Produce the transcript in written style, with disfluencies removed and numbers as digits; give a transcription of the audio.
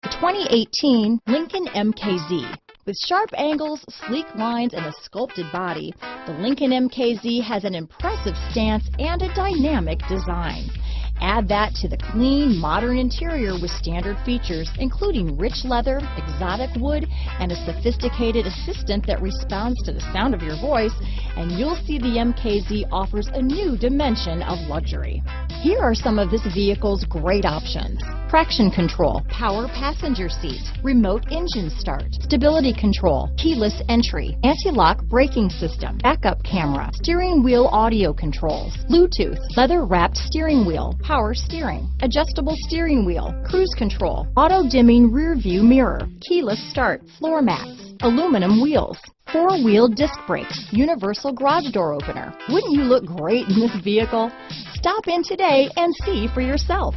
The 2018 Lincoln MKZ. With sharp angles, sleek lines, and a sculpted body, the Lincoln MKZ has an impressive stance and a dynamic design. Add that to the clean, modern interior with standard features, including rich leather, exotic wood, and a sophisticated assistant that responds to the sound of your voice, and you'll see the MKZ offers a new dimension of luxury. Here are some of this vehicle's great options: traction control, power passenger seat, remote engine start, stability control, keyless entry, anti-lock braking system, backup camera, steering wheel audio controls, Bluetooth, leather-wrapped steering wheel, power steering, adjustable steering wheel, cruise control, auto-dimming rear view mirror, keyless start, floor mats, aluminum wheels, four-wheel disc brakes, universal garage door opener. Wouldn't you look great in this vehicle? Stop in today and see for yourself.